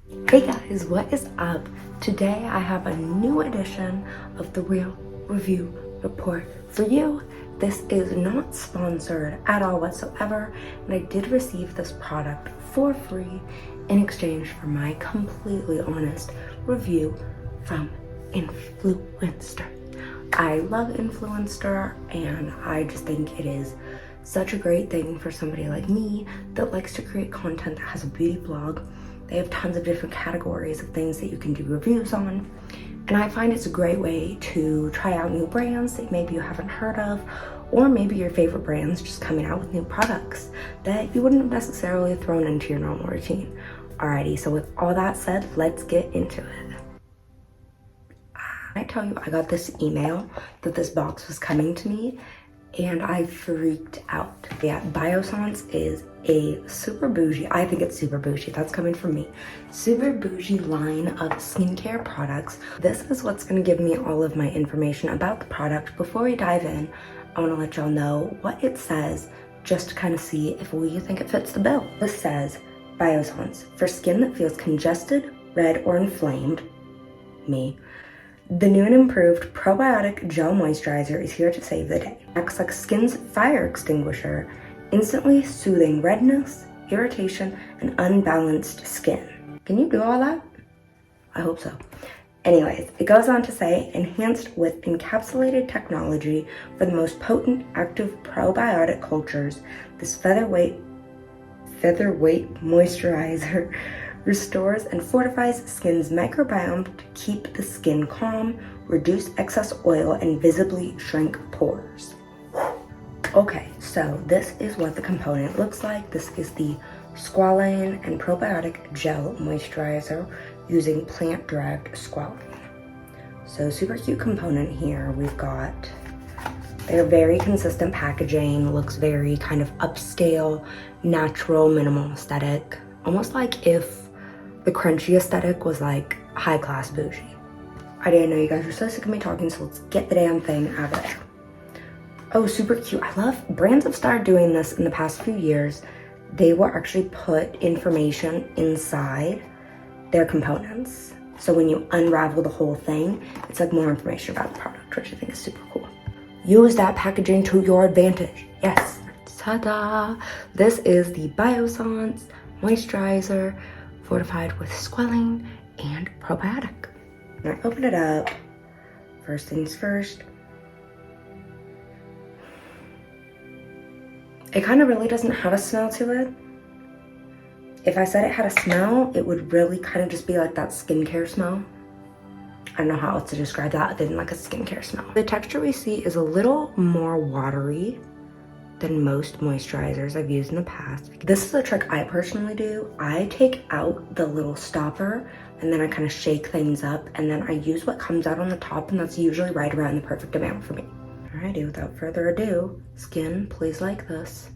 Hey guys, what is up? Today I have a new edition of the Real Review Report for you. This is not sponsored at all whatsoever, and I did receive this product for free in exchange for my completely honest review from Influenster. I love Influenster, and I just think it is such a great thing for somebody like me that likes to create content that has a beauty blog. They have tons of different categories of things that you can do reviews on. And I find it's a great way to try out new brands that maybe you haven't heard of, or maybe your favorite brands just coming out with new products that you wouldn't have necessarily thrown into your normal routine. Alrighty, so with all that said, let's get into it. I tell you, I got this email that this box was coming to me, and I freaked out. Yeah, Biossance is a super bougie, I think it's super bougie, that's coming from me, super bougie line of skincare products. This is what's gonna give me all of my information about the product. Before we dive in, I wanna let y'all know what it says, just to kind of see if we think it fits the bill. This says, Biossance, for skin that feels congested, red, or inflamed, me. The new and improved Probiotic Gel Moisturizer is here to save the day. Acts like skin's fire extinguisher, instantly soothing redness, irritation, and unbalanced skin. Can you do all that? I hope so. Anyways, it goes on to say, enhanced with encapsulated technology for the most potent active probiotic cultures, this featherweight moisturizer restores and fortifies skin's microbiome to keep the skin calm, reduce excess oil, and visibly shrink pores. Okay, so this is what the component looks like. This is the Squalane and Probiotic Gel Moisturizer using plant-derived squalane. So super cute component here. We've got their very consistent packaging, looks very kind of upscale, natural, minimal aesthetic. Almost like if the crunchy aesthetic was like high class bougie. I didn't know you guys were so sick of me talking, so let's get the damn thing out of there. Oh, super cute. I love brands have started doing this in the past few years. They will actually put information inside their components. So when you unravel the whole thing, it's like more information about the product, which I think is super cool. Use that packaging to your advantage. Yes. Ta-da! This is the Biossance Moisturizer fortified with squalane and probiotic. When I open it up, first things first, it kind of really doesn't have a smell to it. If I said it had a smell, it would really kind of just be like that skincare smell. I don't know how else to describe that other than like a skincare smell. The texture we see is a little more watery than most moisturizers I've used in the past. This is a trick I personally do. I take out the little stopper and then I kind of shake things up, and then I use what comes out on the top, and that's usually right around the perfect amount for me. Alrighty, without further ado, skin, please like this.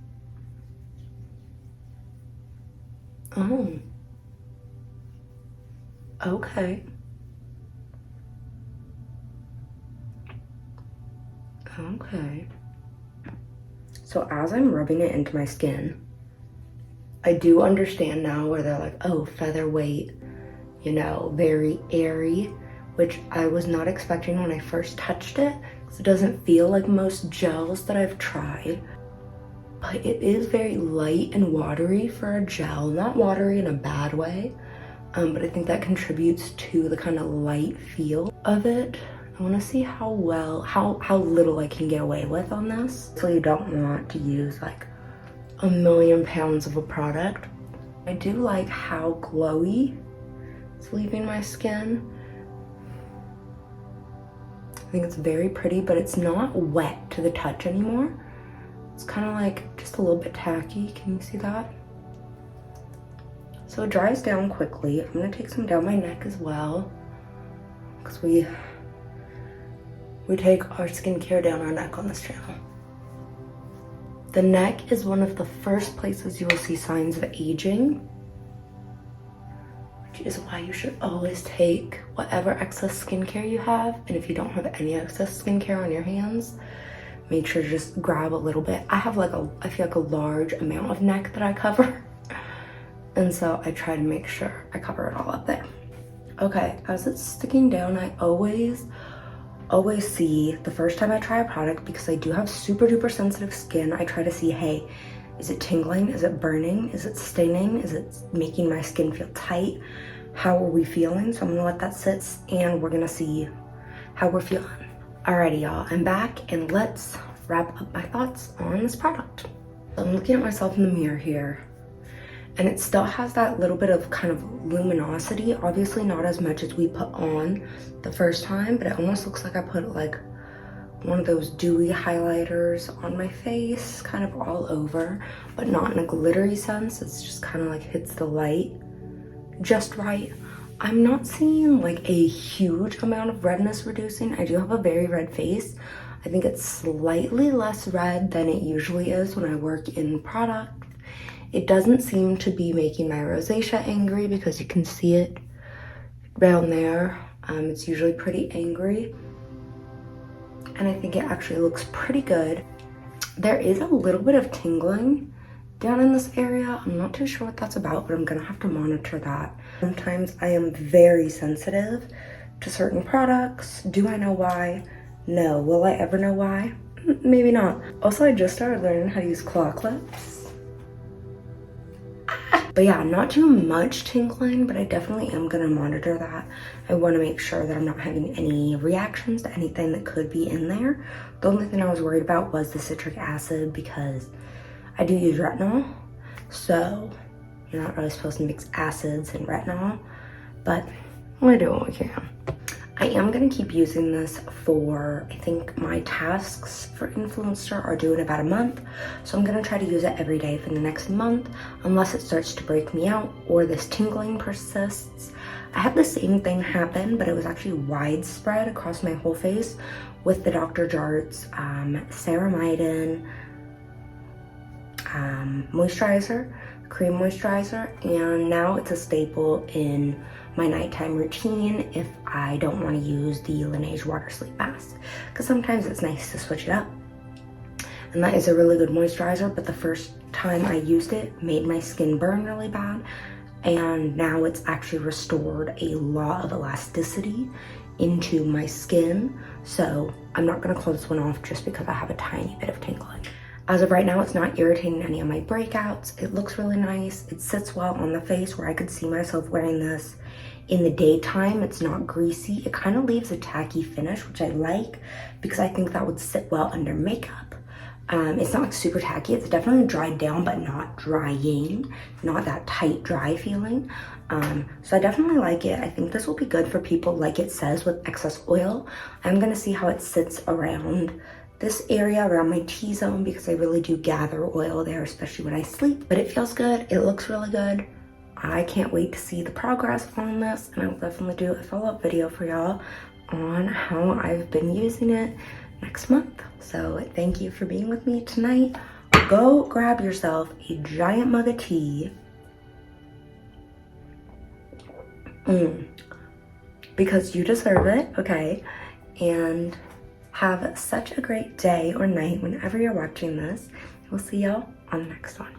Oh. Okay. Okay. So as I'm rubbing it into my skin, I do understand now where they're like, oh, featherweight, you know, very airy, which I was not expecting when I first touched it, because it doesn't feel like most gels that I've tried. But it is very light and watery for a gel, not watery in a bad way, but I think that contributes to the kind of light feel of it. I want to see how little I can get away with on this. So you don't want to use like a million pounds of a product. I do like how glowy it's leaving my skin. I think it's very pretty, but it's not wet to the touch anymore. It's kind of like just a little bit tacky. Can you see that? So it dries down quickly. I'm gonna take some down my neck as well, because we take our skincare down our neck on this channel. The neck is one of the first places you will see signs of aging, which is why you should always take whatever excess skincare you have. And if you don't have any excess skincare on your hands, make sure to just grab a little bit. I have like I feel like a large amount of neck that I cover. And so I try to make sure I cover it all up there. Okay, as it's sticking down, I always see the first time I try a product, because I do have super duper sensitive skin, I try to see, hey, is it tingling? Is it burning? Is it staining? Is it making my skin feel tight? How are we feeling? So I'm gonna let that sit and we're gonna see how we're feeling. Alrighty, y'all, I'm back and let's wrap up my thoughts on this product. I'm looking at myself in the mirror here, and it still has that little bit of kind of luminosity. Obviously not as much as we put on the first time, but it almost looks like I put like one of those dewy highlighters on my face, kind of all over, but not in a glittery sense. It's just kind of like hits the light just right. I'm not seeing like a huge amount of redness reducing. I do have a very red face. I think it's slightly less red than it usually is when I work in product. It doesn't seem to be making my rosacea angry, because you can see it down there. It's usually pretty angry. And I think it actually looks pretty good. There is a little bit of tingling down in this area. I'm not too sure what that's about, but I'm gonna have to monitor that. Sometimes I am very sensitive to certain products. Do I know why? No. Will I ever know why? Maybe not. Also, I just started learning how to use claw clips. But yeah, not too much tingling, but I definitely am gonna monitor that. I wanna make sure that I'm not having any reactions to anything that could be in there. The only thing I was worried about was the citric acid, because I do use retinol. So you're not really supposed to mix acids and retinol, but we're doing what we can. I am gonna keep using this for, I think my tasks for Influenster are due in about a month. So I'm gonna try to use it every day for the next month, unless it starts to break me out or this tingling persists. I had the same thing happen, but it was actually widespread across my whole face with the Dr. Jart's ceramidin moisturizer, cream moisturizer, and now it's a staple in my nighttime routine if I don't want to use the Laneige water sleep mask, because sometimes it's nice to switch it up. And that is a really good moisturizer, but the first time I used it made my skin burn really bad, and now it's actually restored a lot of elasticity into my skin. So I'm not gonna call this one off just because I have a tiny bit of tingling. As of right now, it's not irritating any of my breakouts. It looks really nice. It sits well on the face, where I could see myself wearing this in the daytime. It's not greasy. It kind of leaves a tacky finish, which I like, because I think that would sit well under makeup. It's not like super tacky. It's definitely dried down, but not drying. Not that tight, dry feeling. So I definitely like it. I think this will be good for people, like it says, with excess oil. I'm gonna see how it sits around this area, around my T-zone, because I really do gather oil there, especially when I sleep. But it feels good. It looks really good. I can't wait to see the progress on this, and I'll definitely do a follow-up video for y'all on how I've been using it next month. So thank you for being with me tonight. Go grab yourself a giant mug of tea. Because you deserve it, okay? And have such a great day or night whenever you're watching this. We'll see y'all on the next one.